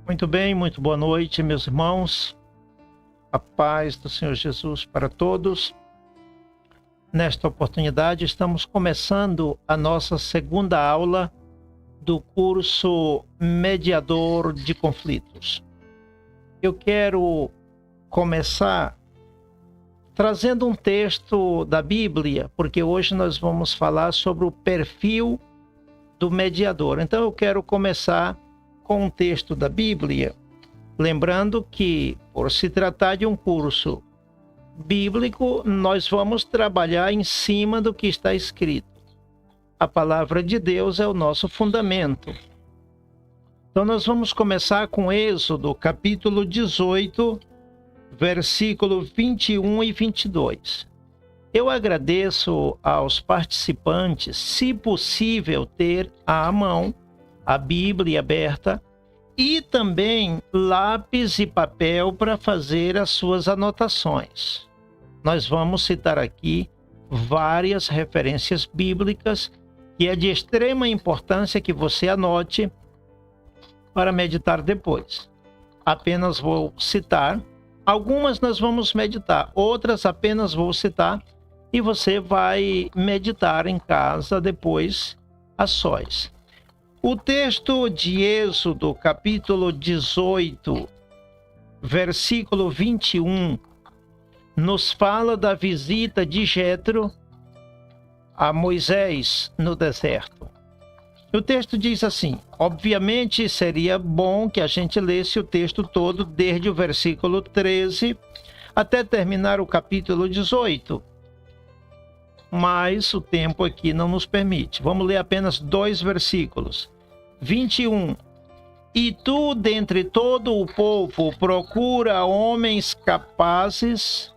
Muito bem, muito boa noite, meus irmãos. A paz do Senhor Jesus para todos. Nesta oportunidade, estamos começando a nossa segunda aula do curso Mediador de Conflitos. Eu quero começar trazendo um texto da Bíblia, porque hoje nós vamos falar sobre o perfil do mediador. Então eu quero começar com um texto da Bíblia, lembrando que, por se tratar de um curso bíblico, nós vamos trabalhar em cima do que está escrito. A palavra de Deus é o nosso fundamento. Então nós vamos começar com Êxodo, capítulo 18, versículo 21 e 22. Eu agradeço aos participantes, se possível, ter à mão a Bíblia aberta e também lápis e papel para fazer as suas anotações. Nós vamos citar aqui várias referências bíblicas que é de extrema importância que você anote para meditar depois. Apenas vou citar, algumas nós vamos meditar, outras apenas vou citar e você vai meditar em casa depois a sós. O texto de Êxodo, capítulo 18, versículo 21, nos fala da visita de Jetro a Moisés no deserto. O texto diz assim: obviamente seria bom que a gente lesse o texto todo, desde o versículo 13 até terminar o capítulo 18. Mas o tempo aqui não nos permite. Vamos ler apenas 2 versículos. 21. E tu, dentre todo o povo, procura homens capazes,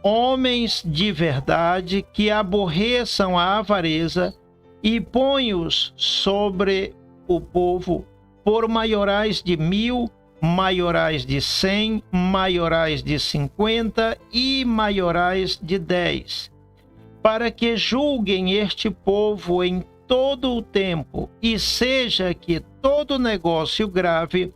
homens de verdade, que aborreçam a avareza, e põe-os sobre o povo por maiorais de 1000, maiorais de 100, maiorais de 50 e maiorais de 10. Para que julguem este povo em todo o tempo, e seja que todo negócio grave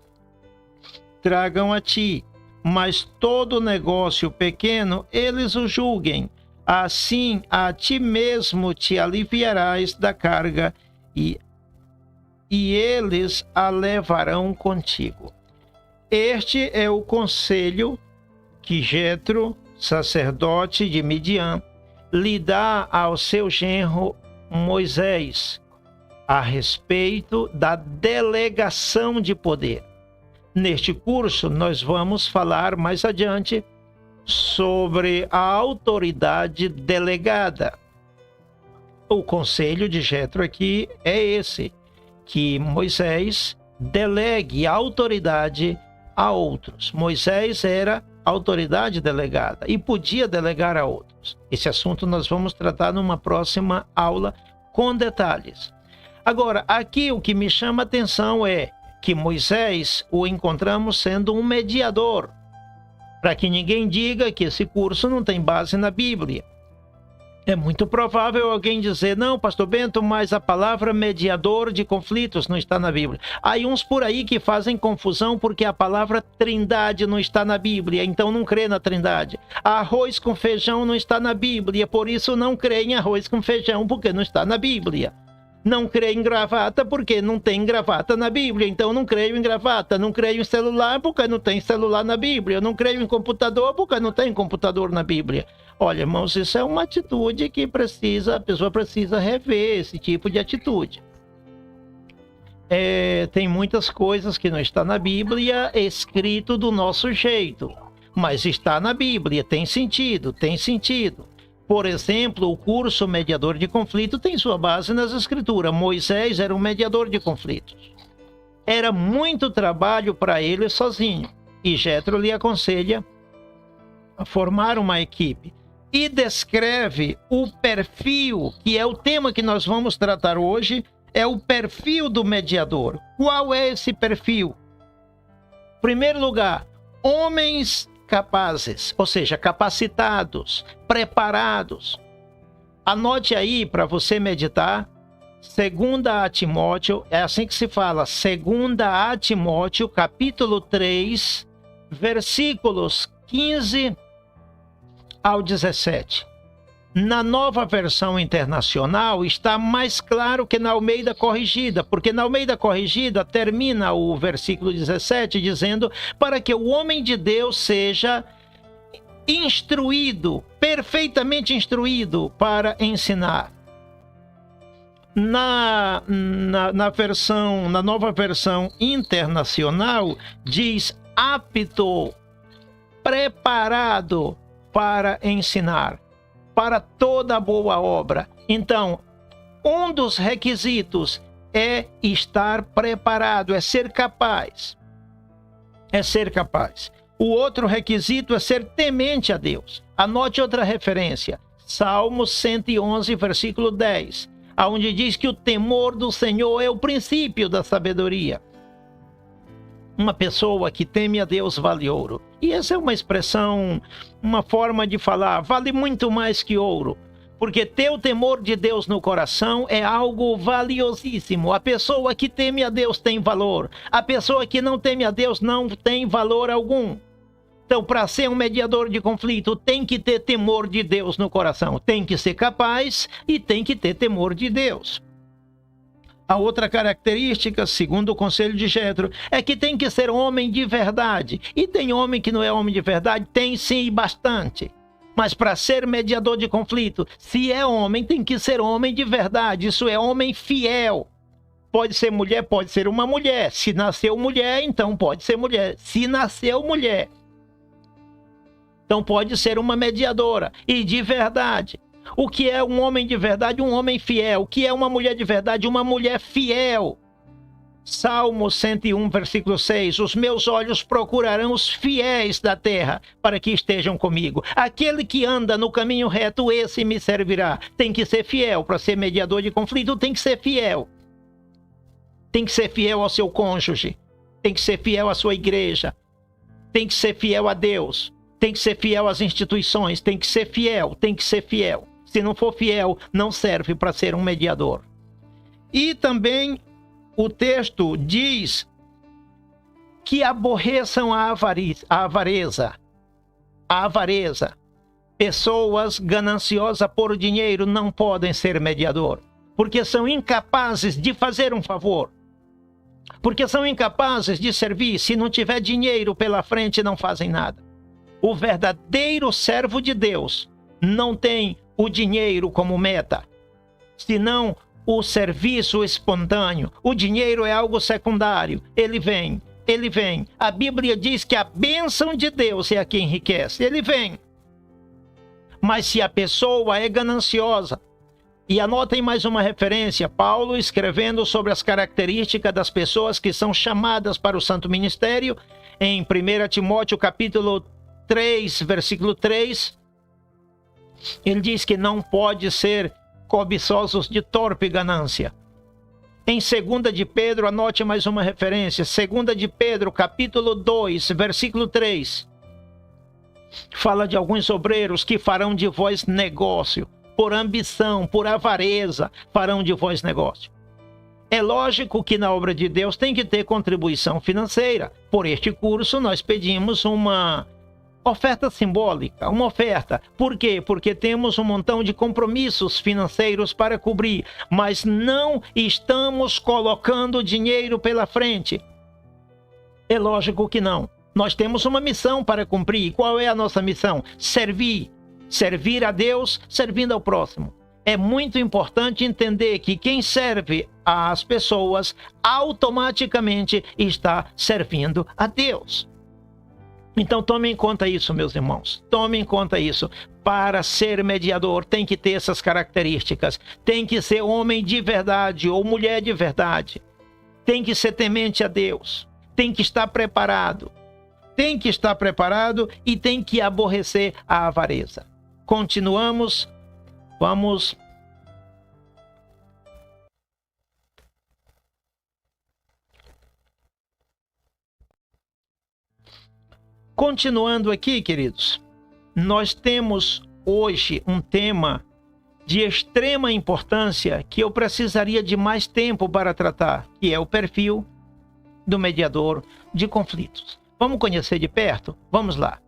tragam a ti, mas todo negócio pequeno eles o julguem. Assim a ti mesmo te aliviarás da carga, e eles a levarão contigo. Este é o conselho que Jetro, sacerdote de Midian, lhe dá ao seu genro Moisés a respeito da delegação de poder. Neste curso, nós vamos falar mais adiante sobre a autoridade delegada. O conselho de Jetro aqui é esse, que Moisés delegue a autoridade a outros. Moisés era autoridade delegada e podia delegar a outros. Esse assunto nós vamos tratar numa próxima aula com detalhes. Agora, aqui o que me chama a atenção é que Moisés o encontramos sendo um mediador, para que ninguém diga que esse curso não tem base na Bíblia. É muito provável alguém dizer: não, pastor Bento, mas a palavra mediador de conflitos não está na Bíblia. Há uns por aí que fazem confusão porque a palavra trindade não está na Bíblia, então não crê na trindade. Arroz com feijão não está na Bíblia, por isso não crê em arroz com feijão, porque não está na Bíblia. Não creio em gravata porque não tem gravata na Bíblia, então não creio em gravata. Não creio em celular porque não tem celular na Bíblia. Não creio em computador porque não tem computador na Bíblia. Olha, irmãos, isso é uma atitude que a pessoa precisa rever, esse tipo de atitude. Tem muitas coisas que não está na Bíblia escrito do nosso jeito, mas está na Bíblia, tem sentido, tem sentido. Por exemplo, o curso Mediador de Conflito tem sua base nas Escrituras. Moisés era um mediador de conflitos. Era muito trabalho para ele sozinho, e Jetro lhe aconselha a formar uma equipe. E descreve o perfil, que é o tema que nós vamos tratar hoje, é o perfil do mediador. Qual é esse perfil? Em primeiro lugar, homens capazes, ou seja, capacitados, preparados. Anote aí para você meditar Segunda a Timóteo, é assim que se fala, segunda a Timóteo, capítulo 3, versículos 15 ao 17. Na Nova Versão Internacional está mais claro que na Almeida Corrigida, porque na Almeida Corrigida termina o versículo 17 dizendo para que o homem de Deus seja instruído, perfeitamente instruído para ensinar. Na Nova Versão Internacional diz apto, preparado para ensinar, para toda boa obra. Então, um dos requisitos é estar preparado, é ser capaz. É ser capaz. O outro requisito é ser temente a Deus. Anote outra referência. Salmo 111, versículo 10, onde diz que o temor do Senhor é o princípio da sabedoria. Uma pessoa que teme a Deus vale ouro. E essa é uma expressão, uma forma de falar, vale muito mais que ouro. Porque ter o temor de Deus no coração é algo valiosíssimo. A pessoa que teme a Deus tem valor. A pessoa que não teme a Deus não tem valor algum. Então, para ser um mediador de conflito, tem que ter temor de Deus no coração. Tem que ser capaz e tem que ter temor de Deus. A outra característica, segundo o conselho de Jetro, é que tem que ser homem de verdade. E tem homem que não é homem de verdade? Tem sim, e bastante. Mas para ser mediador de conflito, se é homem, tem que ser homem de verdade. Isso é homem fiel. Pode ser mulher, pode ser uma mulher. Se nasceu mulher, então pode ser mulher. Se nasceu mulher, então pode ser uma mediadora. E de verdade. O que é um homem de verdade? Um homem fiel. O que é uma mulher de verdade? Uma mulher fiel. Salmo 101, versículo 6. Os meus olhos procurarão os fiéis da terra para que estejam comigo. Aquele que anda no caminho reto, esse me servirá. Tem que ser fiel. Para ser mediador de conflito, tem que ser fiel. Tem que ser fiel ao seu cônjuge. Tem que ser fiel à sua igreja. Tem que ser fiel a Deus. Tem que ser fiel às instituições. Tem que ser fiel. Tem que ser fiel. Se não for fiel, não serve para ser um mediador. E também o texto diz que aborreçam a avareza. A avareza. Pessoas gananciosas por dinheiro não podem ser mediador, porque são incapazes de fazer um favor. Porque são incapazes de servir. Se não tiver dinheiro pela frente, não fazem nada. O verdadeiro servo de Deus não tem o dinheiro como meta, senão o serviço espontâneo. O dinheiro é algo secundário. Ele vem. A Bíblia diz que a bênção de Deus é a que enriquece. Ele vem. Mas se a pessoa é gananciosa, e anotem mais uma referência, Paulo escrevendo sobre as características das pessoas que são chamadas para o santo ministério, em 1 Timóteo capítulo 3, versículo 3, ele diz que não pode ser cobiçosos de torpe ganância. Em 2 de Pedro, anote mais uma referência, 2 de Pedro, capítulo 2, versículo 3, fala de alguns obreiros que farão de vós negócio, por ambição, por avareza, farão de vós negócio. É lógico que na obra de Deus tem que ter contribuição financeira. Por este curso nós pedimos uma oferta simbólica, uma oferta. Por quê? Porque temos um montão de compromissos financeiros para cobrir, mas não estamos colocando dinheiro pela frente. É lógico que não. Nós temos uma missão para cumprir. Qual é a nossa missão? Servir. Servir a Deus, servindo ao próximo. É muito importante entender que quem serve às pessoas automaticamente está servindo a Deus. Então tome em conta isso, meus irmãos. Tome em conta isso. Para ser mediador tem que ter essas características. Tem que ser homem de verdade ou mulher de verdade. Tem que ser temente a Deus. Tem que estar preparado. Tem que estar preparado e tem que aborrecer a avareza. Continuamos. Vamos. Continuando aqui, queridos, nós temos hoje um tema de extrema importância que eu precisaria de mais tempo para tratar, que é o perfil do mediador de conflitos. Vamos conhecer de perto? Vamos lá.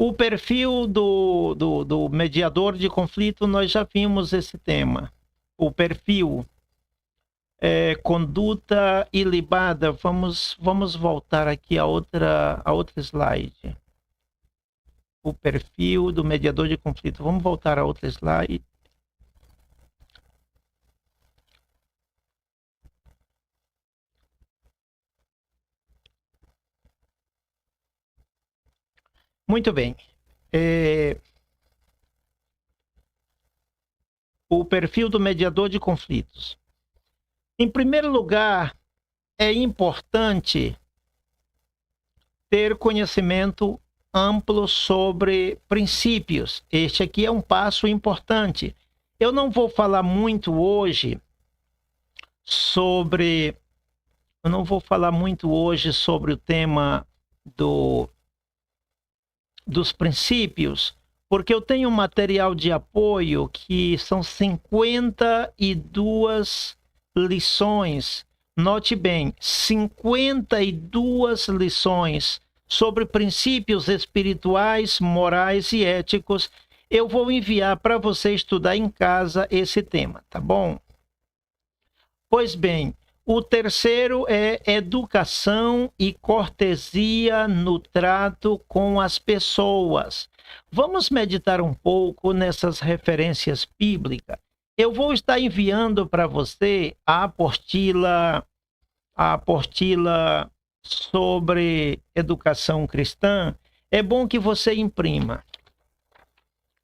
O perfil do mediador de conflito, nós já vimos esse tema. O perfil, conduta ilibada. Vamos voltar aqui a outra slide. O perfil do mediador de conflito. Vamos voltar a outra slide. Muito bem. O perfil do mediador de conflitos. Em primeiro lugar, é importante ter conhecimento amplo sobre princípios. Este aqui é um passo importante. Eu não vou falar muito hoje sobre o tema dos princípios, porque eu tenho um material de apoio que são 52 lições. Note bem, 52 lições sobre princípios espirituais, morais e éticos. Eu vou enviar para você estudar em casa esse tema, tá bom? Pois bem, o terceiro é educação e cortesia no trato com as pessoas. Vamos meditar um pouco nessas referências bíblicas. Eu vou estar enviando para você a apostila sobre educação cristã. É bom que você imprima.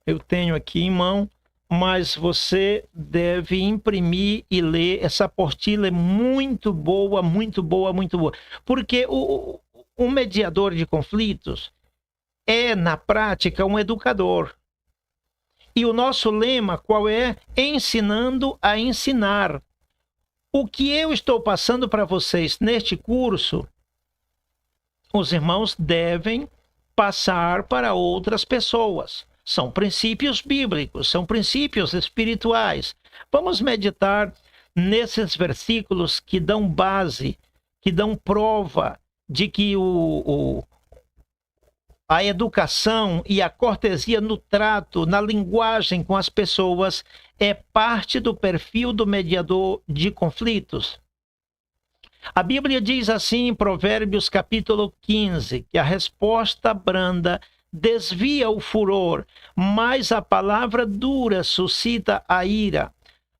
Eu tenho aqui em mão, mas você deve imprimir e ler. Essa apostila é muito boa, muito boa, muito boa. Porque o mediador de conflitos é, na prática, um educador. E o nosso lema, qual é? Ensinando a ensinar. O que eu estou passando para vocês neste curso, os irmãos devem passar para outras pessoas. São princípios bíblicos, são princípios espirituais. Vamos meditar nesses versículos que dão base, que dão prova de que a educação e a cortesia no trato, na linguagem com as pessoas, é parte do perfil do mediador de conflitos. A Bíblia diz assim em Provérbios capítulo 15, que a resposta branda desvia o furor, mas a palavra dura suscita a ira.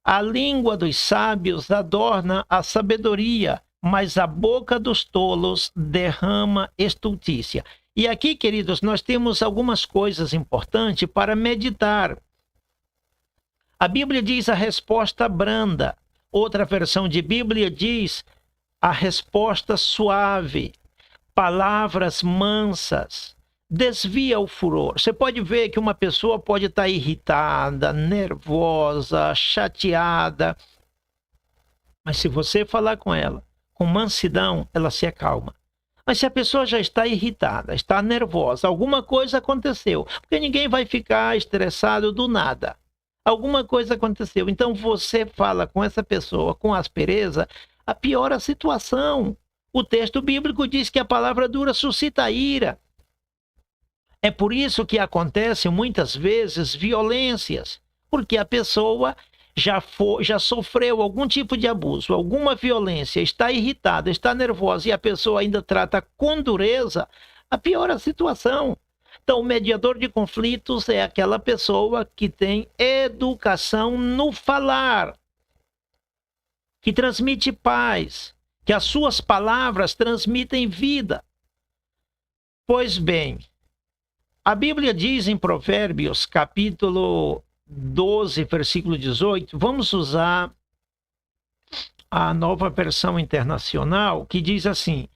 A língua dos sábios adorna a sabedoria, mas a boca dos tolos derrama estultícia. E aqui, queridos, nós temos algumas coisas importantes para meditar. A Bíblia diz a resposta branda. Outra versão de Bíblia diz a resposta suave. Palavras mansas. Desvia o furor. Você pode ver que uma pessoa pode estar irritada, nervosa, chateada. Mas se você falar com ela com mansidão, ela se acalma. Mas se a pessoa já está irritada, está nervosa, alguma coisa aconteceu, porque ninguém vai ficar estressado do nada. Alguma coisa aconteceu. Então você fala com essa pessoa com aspereza, piora a situação. O texto bíblico diz que a palavra dura suscita ira. É por isso que acontecem muitas vezes violências, porque a pessoa já sofreu algum tipo de abuso, alguma violência, está irritada, está nervosa e a pessoa ainda trata com dureza, piora a situação. Então, o mediador de conflitos é aquela pessoa que tem educação no falar, que transmite paz, que as suas palavras transmitem vida. Pois bem, a Bíblia diz em Provérbios, capítulo 12, versículo 18, vamos usar a Nova Versão Internacional, que diz assim: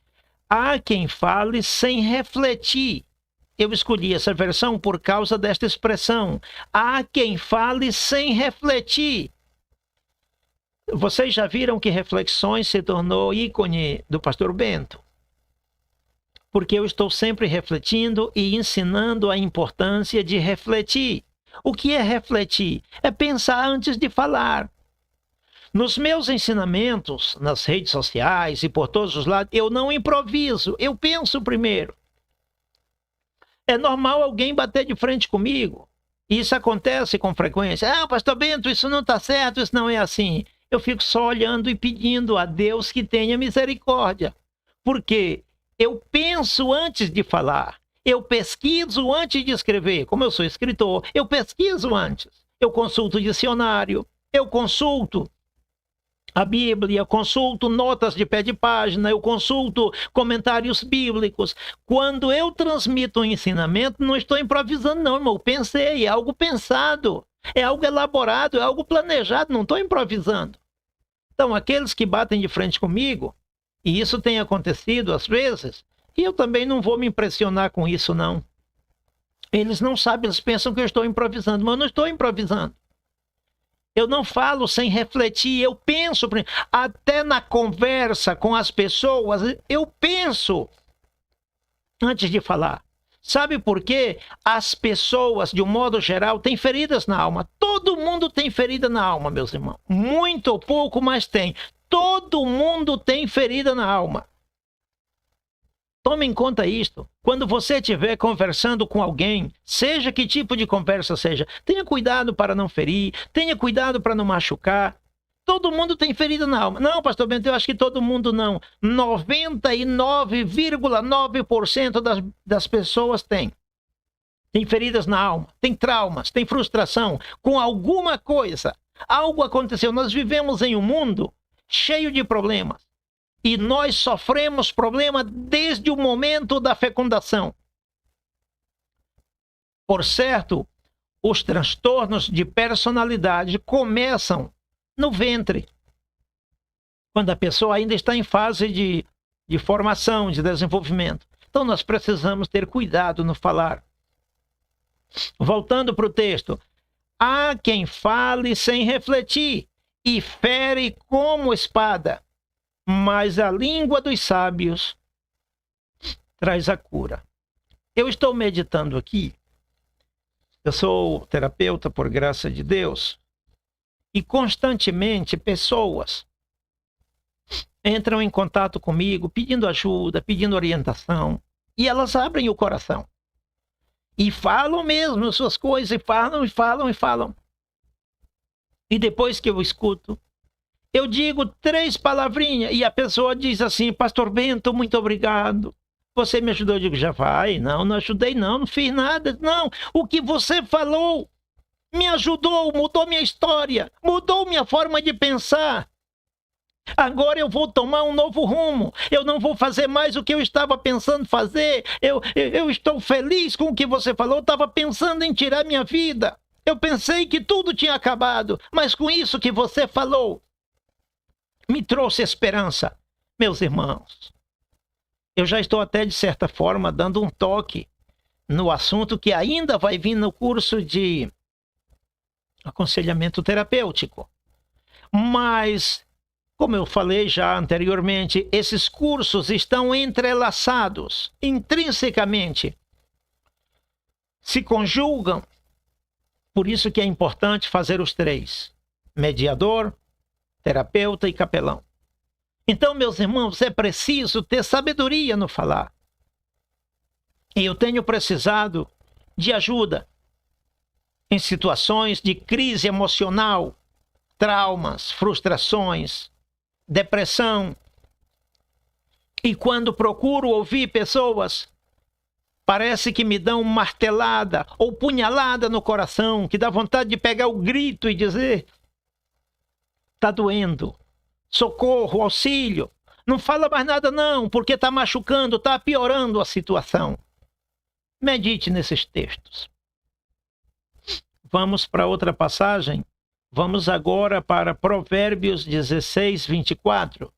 há quem fale sem refletir eu escolhi essa versão por causa desta expressão. Há quem fale sem refletir. Vocês já viram que reflexões se tornou ícone do pastor Bento? Porque eu estou sempre refletindo e ensinando a importância de refletir. O que é refletir? É pensar antes de falar. Nos meus ensinamentos, nas redes sociais e por todos os lados, eu não improviso, eu penso primeiro. É normal alguém bater de frente comigo. Isso acontece com frequência. Ah, pastor Bento, isso não está certo, isso não é assim. Eu fico só olhando e pedindo a Deus que tenha misericórdia. Porque eu penso antes de falar. Eu pesquiso antes de escrever. Como eu sou escritor, eu pesquiso antes. Eu consulto o dicionário, eu consulto a Bíblia, eu consulto notas de pé de página, eu consulto comentários bíblicos. Quando eu transmito um ensinamento, não estou improvisando não, irmão. Eu pensei, é algo pensado, é algo elaborado, é algo planejado, não estou improvisando. Então, aqueles que batem de frente comigo, e isso tem acontecido às vezes, e eu também não vou me impressionar com isso, não. Eles não sabem, eles pensam que eu estou improvisando, mas eu não estou improvisando. Eu não falo sem refletir, eu penso, até na conversa com as pessoas, eu penso antes de falar. Sabe por quê? As pessoas, de um modo geral, têm feridas na alma. Todo mundo tem ferida na alma, meus irmãos. Muito ou pouco, mas tem. Todo mundo tem ferida na alma. Tome em conta isto. Quando você estiver conversando com alguém, seja que tipo de conversa seja, tenha cuidado para não ferir, tenha cuidado para não machucar. Todo mundo tem ferida na alma. Não, pastor Bento, eu acho que todo mundo não. 99,9% das pessoas têm. Tem feridas na alma, tem traumas, tem frustração com alguma coisa. Algo aconteceu. Nós vivemos em um mundo cheio de problemas. E nós sofremos problema desde o momento da fecundação. Por certo, os transtornos de personalidade começam no ventre, quando a pessoa ainda está em fase de formação, de desenvolvimento. Então nós precisamos ter cuidado no falar. Voltando para o texto. Há quem fale sem refletir e fere como espada. Mas a língua dos sábios traz a cura. Eu estou meditando aqui. Eu sou terapeuta por graça de Deus. E constantemente pessoas entram em contato comigo pedindo ajuda, pedindo orientação. E elas abrem o coração. E falam mesmo suas coisas, e falam, e falam, e falam. E depois que eu escuto, eu digo 3 palavrinhas e a pessoa diz assim: pastor Bento, muito obrigado. Você me ajudou. Eu digo: já vai. Não ajudei não fiz nada. Não, o que você falou me ajudou, mudou minha história, mudou minha forma de pensar. Agora eu vou tomar um novo rumo. Eu não vou fazer mais o que eu estava pensando fazer. Eu estou feliz com o que você falou. Eu estava pensando em tirar minha vida. Eu pensei que tudo tinha acabado, mas com isso que você falou, me trouxe esperança. Meus irmãos, eu já estou até, de certa forma, dando um toque no assunto que ainda vai vir no curso de aconselhamento terapêutico. Mas, como eu falei já anteriormente, esses cursos estão entrelaçados, intrinsecamente. Se conjugam. Por isso que é importante fazer os 3. Mediador, terapeuta e capelão. Então, meus irmãos, é preciso ter sabedoria no falar. E eu tenho precisado de ajuda em situações de crise emocional, traumas, frustrações, depressão. E quando procuro ouvir pessoas, parece que me dão martelada ou punhalada no coração, que dá vontade de pegar o grito e dizer: está doendo, socorro, auxílio, não fala mais nada não, porque está machucando, está piorando a situação. Medite nesses textos. Vamos para outra passagem. Vamos agora para Provérbios 16, 24.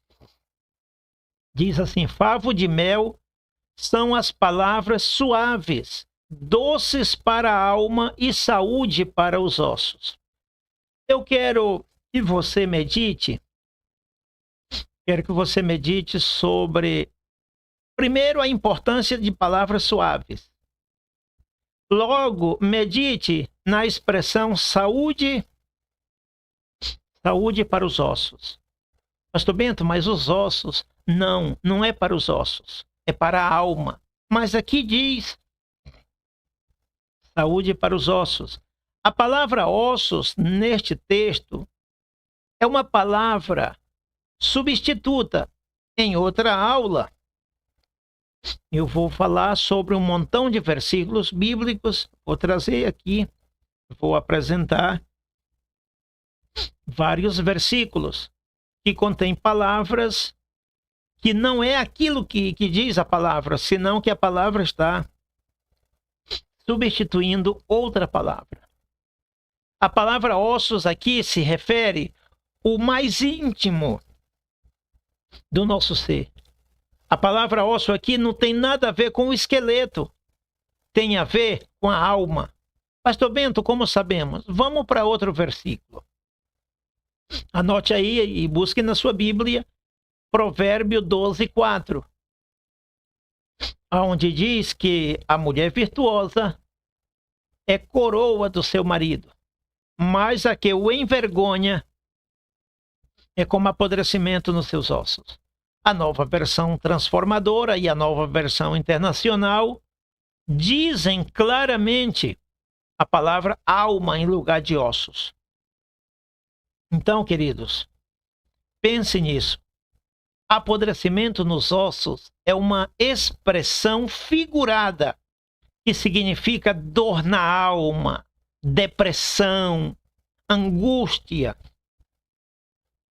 Diz assim: favo de mel são as palavras suaves, doces para a alma e saúde para os ossos. Eu quero que você medite, sobre, primeiro, a importância de palavras suaves. Logo, medite na expressão saúde para os ossos. Pastor Bento, mas os ossos, não é para os ossos, é para a alma. Mas aqui diz saúde para os ossos. A palavra ossos, neste texto, é uma palavra substituta. Em outra aula, eu vou falar sobre um montão de versículos bíblicos, vou trazer aqui, vou apresentar vários versículos que contêm palavras que não é aquilo que diz a palavra, senão que a palavra está substituindo outra palavra. A palavra ossos aqui se refere ao mais íntimo do nosso ser. A palavra osso aqui não tem nada a ver com o esqueleto, tem a ver com a alma. Pastor Bento, como sabemos? Vamos para outro versículo. Anote aí e busque na sua Bíblia, Provérbio 12:4, onde diz que a mulher virtuosa é coroa do seu marido, mas a que o envergonha é como apodrecimento nos seus ossos. A nova versão transformadora e a nova versão internacional dizem claramente a palavra alma em lugar de ossos. Então, queridos, pense nisso. Apodrecimento nos ossos é uma expressão figurada que significa dor na alma, depressão, angústia,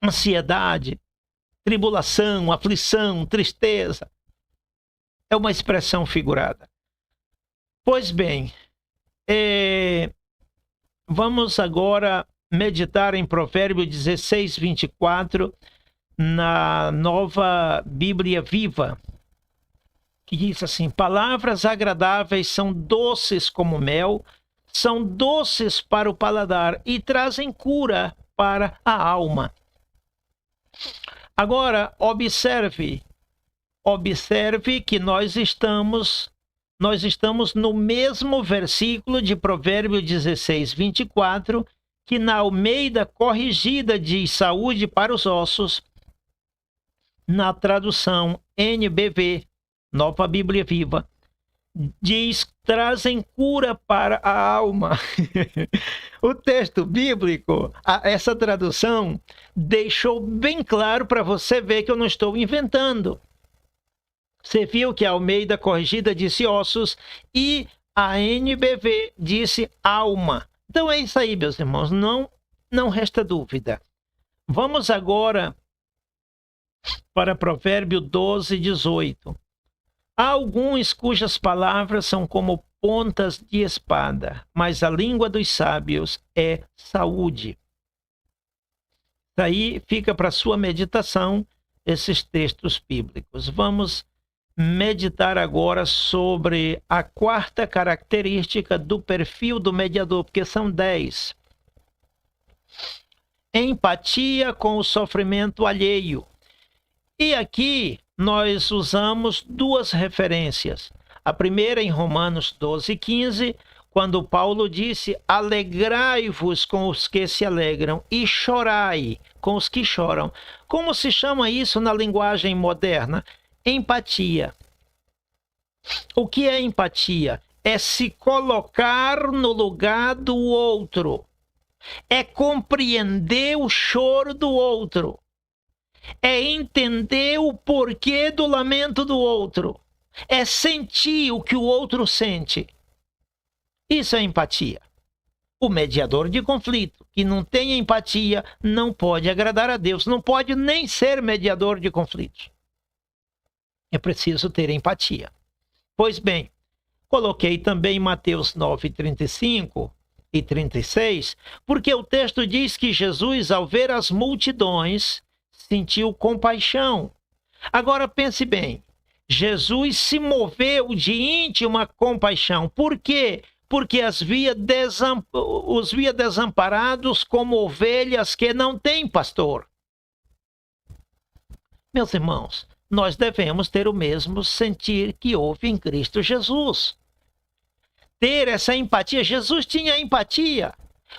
ansiedade, tribulação, aflição, tristeza. É uma expressão figurada. Pois bem, vamos agora meditar em Provérbio 16:24, na Nova Bíblia Viva, que diz assim: palavras agradáveis são doces como mel, são doces para o paladar e trazem cura para a alma. Agora, observe que nós estamos no mesmo versículo de Provérbio 16:24, que na Almeida Corrigida diz saúde para os ossos. Na tradução NBV, Nova Bíblia Viva, diz trazem cura para a alma. O texto bíblico, essa tradução, deixou bem claro para você ver que eu não estou inventando. Você viu que a Almeida Corrigida disse ossos e a NBV disse alma. Então é isso aí, meus irmãos, não resta dúvida. Vamos agora para Provérbio 12:18. Há alguns cujas palavras são como pontas de espada, mas a língua dos sábios é saúde. Daí fica para sua meditação esses textos bíblicos. Vamos meditar agora sobre a quarta característica do perfil do mediador, porque são 10. Empatia com o sofrimento alheio. E aqui nós usamos duas referências. A primeira em Romanos 12:15, quando Paulo disse: alegrai-vos com os que se alegram e chorai com os que choram. Como se chama isso na linguagem moderna? Empatia. O que é empatia? É se colocar no lugar do outro. É compreender o choro do outro. É entender o porquê do lamento do outro. É sentir o que o outro sente. Isso é empatia. O mediador de conflito, que não tem empatia, não pode agradar a Deus. Não pode nem ser mediador de conflitos. É preciso ter empatia. Pois bem, coloquei também Mateus 9:35 e 36, porque o texto diz que Jesus, ao ver as multidões, sentiu compaixão. Agora pense bem, Jesus se moveu de íntima compaixão. Por quê? Porque os via desamparados como ovelhas que não têm pastor. Meus irmãos, nós devemos ter o mesmo sentir que houve em Cristo Jesus. Ter essa empatia. Jesus tinha empatia.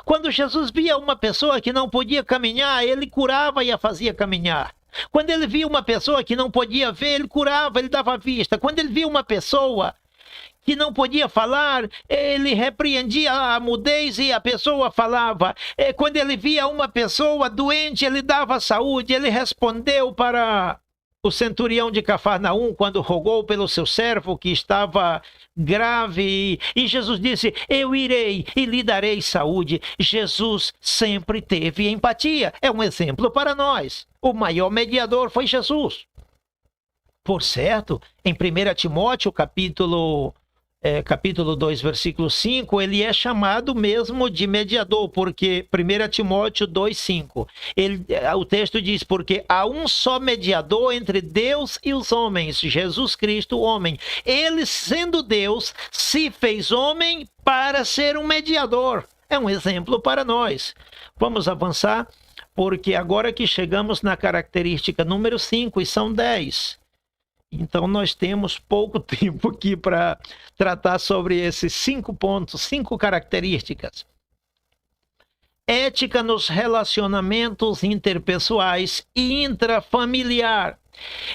Quando Jesus via uma pessoa que não podia caminhar, ele curava e a fazia caminhar. Quando ele via uma pessoa que não podia ver, ele curava, ele dava vista. Quando ele via uma pessoa que não podia falar, ele repreendia a mudez e a pessoa falava. Quando ele via uma pessoa doente, ele dava saúde. Ele respondeu para o centurião de Cafarnaum, quando rogou pelo seu servo que estava grave, e Jesus disse: eu irei e lhe darei saúde. Jesus sempre teve empatia. É um exemplo para nós. O maior mediador foi Jesus. Por certo, em 1 Timóteo, capítulo 2, versículo 5, ele é chamado mesmo de mediador, porque 1 Timóteo 2, 5, o texto diz: porque há um só mediador entre Deus e os homens, Jesus Cristo, homem. Ele, sendo Deus, se fez homem para ser um mediador. É um exemplo para nós. Vamos avançar, porque agora que chegamos na característica número 5, e são 10. Então, nós temos pouco tempo aqui para tratar sobre esses 5 pontos, 5 características. Ética nos relacionamentos interpessoais e intrafamiliar.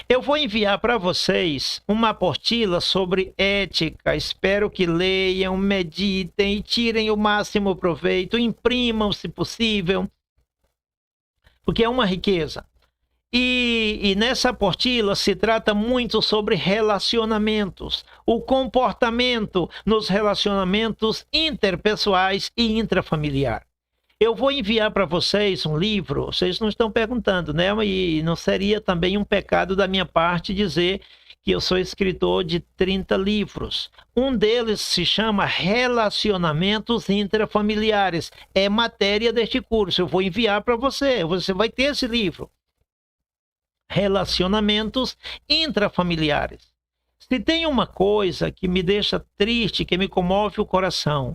Eu vou enviar para vocês uma apostila sobre ética. Espero que leiam, meditem e tirem o máximo proveito. Imprimam, se possível, porque é uma riqueza. E nessa apostila se trata muito sobre relacionamentos, o comportamento nos relacionamentos interpessoais e intrafamiliar. Eu vou enviar para vocês um livro. Vocês não estão perguntando, né? E não seria também um pecado da minha parte dizer que eu sou escritor de 30 livros. Um deles se chama Relacionamentos Intrafamiliares. É matéria deste curso. Eu vou enviar para você. Você vai ter esse livro. Relacionamentos intrafamiliares. Se tem uma coisa que me deixa triste, que me comove o coração,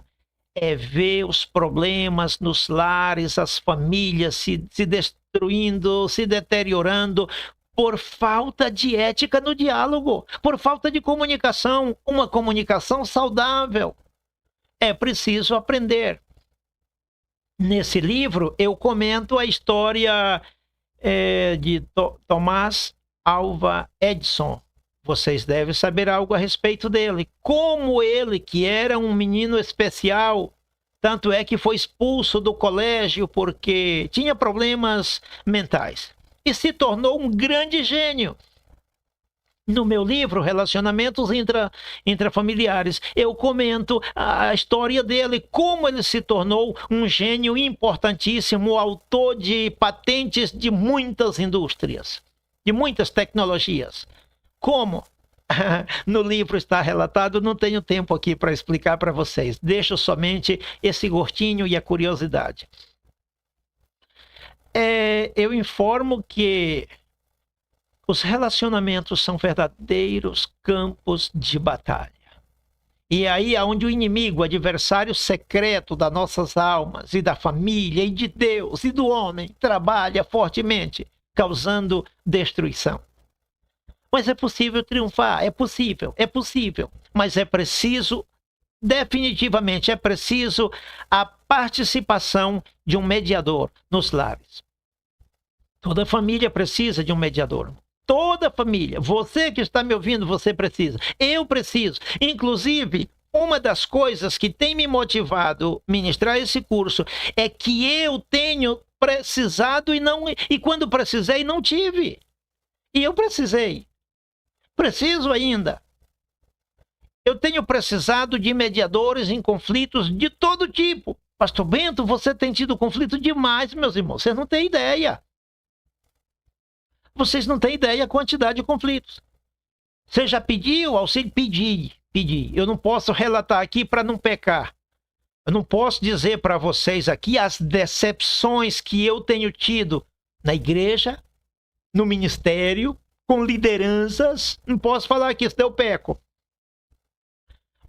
é ver os problemas nos lares, as famílias se destruindo, se deteriorando, por falta de ética no diálogo, por falta de comunicação, uma comunicação saudável. É preciso aprender. Nesse livro, eu comento a história de Thomas Alva Edison. Vocês devem saber algo a respeito dele. Como ele, que era um menino especial, tanto é que foi expulso do colégio porque tinha problemas mentais, e se tornou um grande gênio. No meu livro, Relacionamentos Intrafamiliares, eu comento a história dele, como ele se tornou um gênio importantíssimo, autor de patentes de muitas indústrias, de muitas tecnologias. Como? No livro está relatado, não tenho tempo aqui para explicar para vocês. Deixo somente esse gostinho e a curiosidade. Eu informo que os relacionamentos são verdadeiros campos de batalha. E aí é onde o inimigo, o adversário secreto das nossas almas e da família e de Deus e do homem, trabalha fortemente, causando destruição. Mas é possível triunfar, é possível, mas é preciso, definitivamente é preciso a participação de um mediador nos lares. Toda família precisa de um mediador. Toda família. Você que está me ouvindo, você precisa. Eu preciso. Inclusive, uma das coisas que tem me motivado a ministrar esse curso é que eu tenho precisado e quando precisei, não tive. E eu precisei. Preciso ainda. Eu tenho precisado de mediadores em conflitos de todo tipo. Pastor Bento, você tem tido conflito demais, meus irmãos. Vocês não têm ideia. Vocês não têm ideia da quantidade de conflitos. Você já pediu auxílio? Pedi. Eu não posso relatar aqui para não pecar. Eu não posso dizer para vocês aqui as decepções que eu tenho tido na igreja, no ministério, com lideranças. Não posso falar que isso eu peco.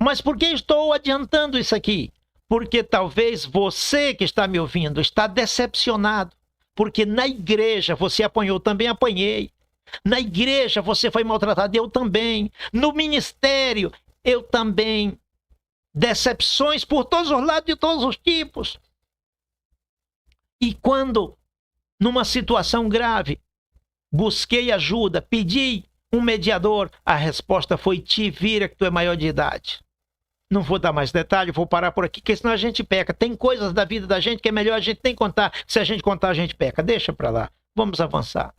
Mas por que estou adiantando isso aqui? Porque talvez você que está me ouvindo está decepcionado. Porque na igreja você apanhou, também apanhei. Na igreja você foi maltratado, eu também. No ministério, eu também. Decepções por todos os lados, de todos os tipos. E quando, numa situação grave, busquei ajuda, pedi um mediador, a resposta foi: te vira que tu é maior de idade. Não vou dar mais detalhe, vou parar por aqui, porque senão a gente peca. Tem coisas da vida da gente que é melhor a gente nem contar. Se a gente contar, a gente peca. Deixa para lá. Vamos avançar.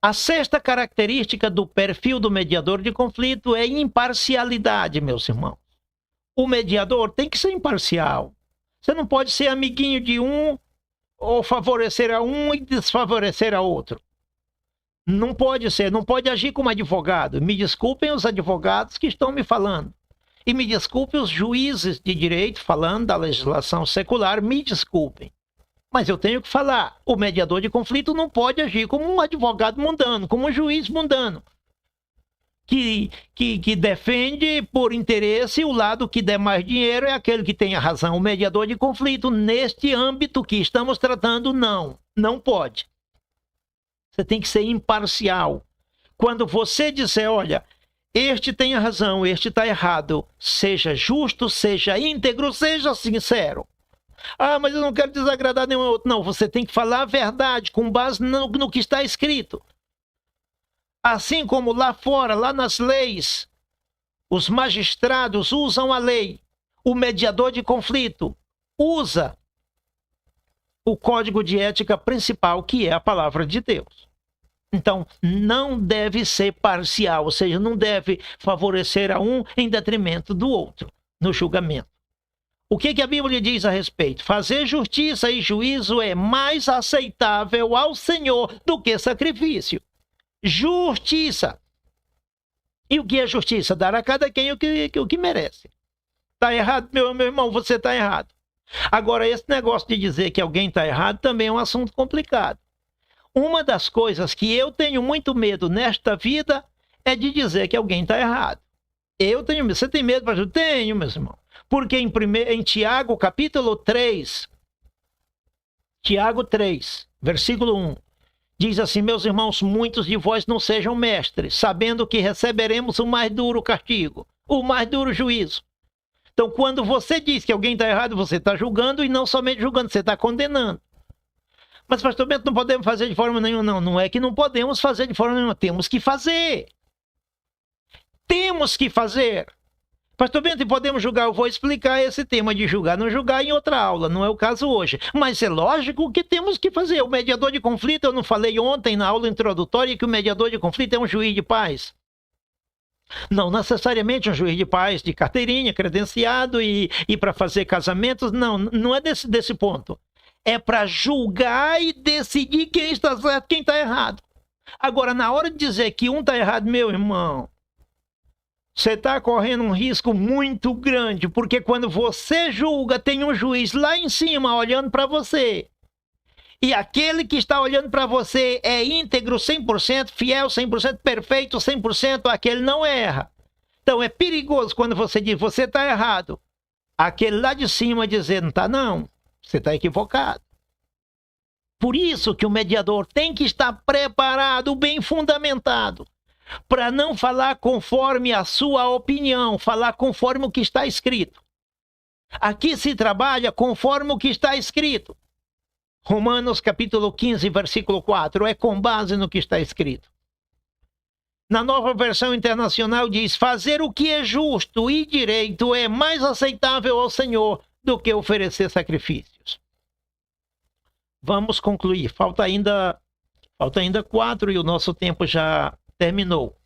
A sexta característica do perfil do mediador de conflito é imparcialidade, meus irmãos. O mediador tem que ser imparcial. Você não pode ser amiguinho de um ou favorecer a um e desfavorecer a outro. Não pode ser, não pode agir como advogado. Me desculpem os advogados que estão me falando. E me desculpem os juízes de direito falando da legislação secular, me desculpem. Mas eu tenho que falar, o mediador de conflito não pode agir como um advogado mundano, como um juiz mundano, que defende por interesse o lado que der mais dinheiro é aquele que tem a razão. O mediador de conflito, neste âmbito que estamos tratando, não pode. Você tem que ser imparcial. Quando você disser, olha, este tem a razão, este está errado, seja justo, seja íntegro, seja sincero. Ah, mas eu não quero desagradar nenhum outro. Não, você tem que falar a verdade com base no que está escrito. Assim como lá fora, lá nas leis, os magistrados usam a lei. O mediador de conflito usa o código de ética principal, que é a palavra de Deus. Então, não deve ser parcial, ou seja, não deve favorecer a um em detrimento do outro no julgamento. O que a Bíblia diz a respeito? Fazer justiça e juízo é mais aceitável ao Senhor do que sacrifício. Justiça. E o que é justiça? Dar a cada quem o que merece. Está errado, meu irmão, você está errado. Agora, esse negócio de dizer que alguém está errado também é um assunto complicado. Uma das coisas que eu tenho muito medo nesta vida é de dizer que alguém está errado. Eu tenho medo. Você tem medo? Eu tenho, meus irmãos. Porque em Tiago, capítulo 3, Tiago 3, versículo 1, diz assim: meus irmãos, muitos de vós não sejam mestres, sabendo que receberemos o mais duro castigo, o mais duro juízo. Então, quando você diz que alguém está errado, você está julgando, e não somente julgando, você está condenando. Mas, pastor Bento, não podemos fazer de forma nenhuma. Não, não é que não podemos fazer de forma nenhuma, temos que fazer. Temos que fazer. Pastor Bento, podemos julgar? Eu vou explicar esse tema de julgar, não julgar em outra aula, não é o caso hoje. Mas é lógico que temos que fazer. O mediador de conflito, eu não falei ontem na aula introdutória que o mediador de conflito é um juiz de paz. Não necessariamente um juiz de paz de carteirinha, credenciado e para fazer casamentos. Não é desse ponto. É para julgar e decidir quem está certo e quem está errado. Agora, na hora de dizer que um está errado, meu irmão, você está correndo um risco muito grande, porque quando você julga, tem um juiz lá em cima olhando para você. E aquele que está olhando para você é íntegro 100%, fiel 100%, perfeito 100%, aquele não erra. Então é perigoso quando você diz, você está errado. Aquele lá de cima dizer, não está não, você está equivocado. Por isso que o mediador tem que estar preparado, bem fundamentado, para não falar conforme a sua opinião, falar conforme o que está escrito. Aqui se trabalha conforme o que está escrito. Romanos capítulo 15, versículo 4, é com base no que está escrito. Na Nova Versão Internacional diz, fazer o que é justo e direito é mais aceitável ao Senhor do que oferecer sacrifícios. Vamos concluir, falta ainda 4 e o nosso tempo já terminou.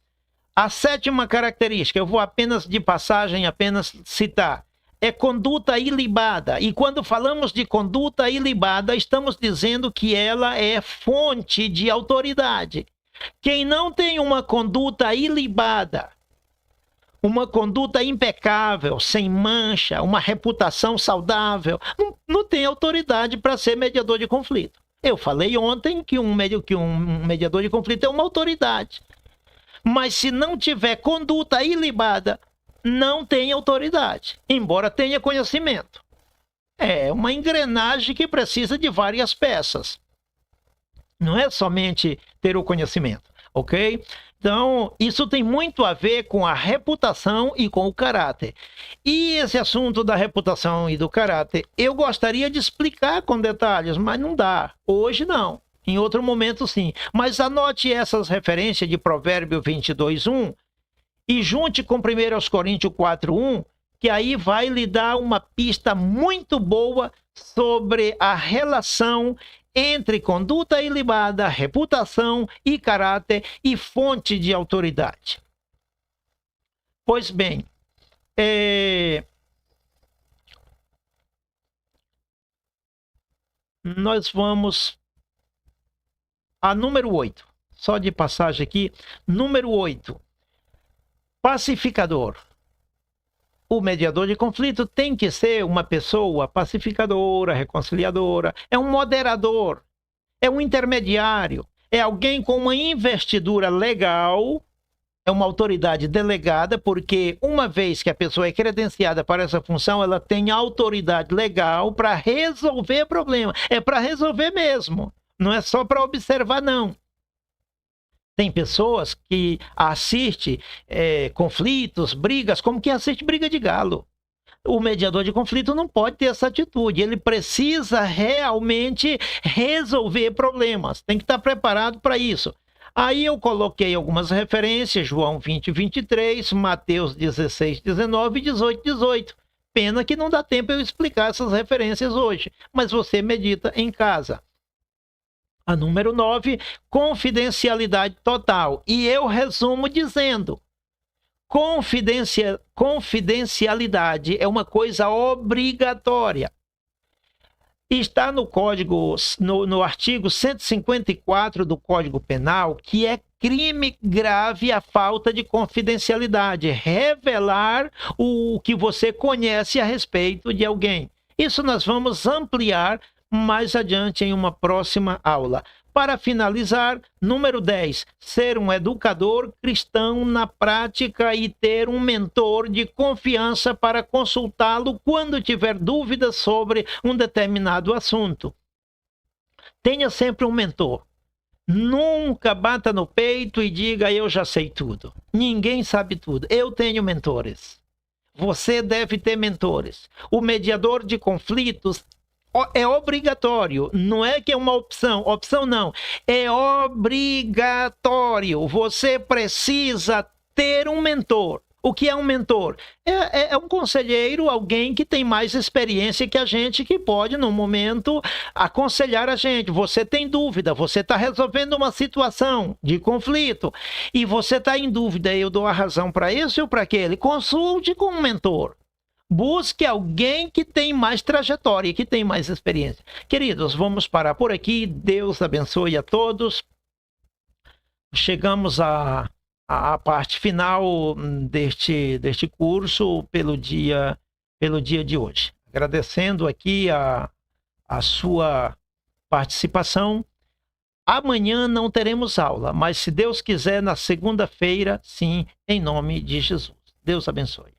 A sétima característica, eu vou apenas de passagem, apenas citar, é conduta ilibada. E quando falamos de conduta ilibada, estamos dizendo que ela é fonte de autoridade. Quem não tem uma conduta ilibada, uma conduta impecável, sem mancha, uma reputação saudável, não tem autoridade para ser mediador de conflito. Eu falei ontem que um mediador de conflito é uma autoridade. Mas se não tiver conduta ilibada, não tem autoridade, embora tenha conhecimento. É uma engrenagem que precisa de várias peças. Não é somente ter o conhecimento, ok? Então, isso tem muito a ver com a reputação e com o caráter. E esse assunto da reputação e do caráter, eu gostaria de explicar com detalhes, mas não dá. Hoje não. Em outro momento, sim. Mas anote essas referências de Provérbio 22:1 e junte com 1 Coríntios 4:1, que aí vai lhe dar uma pista muito boa sobre a relação entre conduta ilibada, reputação e caráter e fonte de autoridade. Pois bem, nós vamos a número 8. Só de passagem aqui, número 8. Pacificador. O mediador de conflito tem que ser uma pessoa pacificadora, reconciliadora, é um moderador, é um intermediário, é alguém com uma investidura legal, é uma autoridade delegada, porque uma vez que a pessoa é credenciada para essa função, ela tem autoridade legal para resolver problema. É para resolver mesmo, não é só para observar, não. Tem pessoas que assistem conflitos, brigas, como que assiste briga de galo. O mediador de conflito não pode ter essa atitude. Ele precisa realmente resolver problemas. Tem que estar preparado para isso. Aí eu coloquei algumas referências, João 20:23, Mateus 16:19 e 18:18. Pena que não dá tempo eu explicar essas referências hoje, mas você medita em casa. A número 9, confidencialidade total. E eu resumo dizendo: confidencialidade é uma coisa obrigatória. Está no código, no artigo 154 do Código Penal, que é crime grave a falta de confidencialidade, revelar o que você conhece a respeito de alguém. Isso nós vamos ampliar mais adiante em uma próxima aula. Para finalizar, número 10, ser um educador cristão na prática e ter um mentor de confiança para consultá-lo quando tiver dúvidas sobre um determinado assunto. Tenha sempre um mentor. Nunca bata no peito e diga: eu já sei tudo. Ninguém sabe tudo. Eu tenho mentores. Você deve ter mentores. O mediador de conflitos é obrigatório, não é que é uma opção não, é obrigatório. Você precisa ter um mentor. O que é um mentor? É um conselheiro, alguém que tem mais experiência que a gente, que pode, no momento, aconselhar a gente. Você tem dúvida, você está resolvendo uma situação de conflito e você está em dúvida: eu dou a razão para esse ou para aquele? Consulte com um mentor. Busque alguém que tem mais trajetória, que tem mais experiência. Queridos, vamos parar por aqui. Deus abençoe a todos. Chegamos à parte final deste curso pelo dia de hoje. Agradecendo aqui a sua participação. Amanhã não teremos aula, mas se Deus quiser, na segunda-feira, sim, em nome de Jesus. Deus abençoe.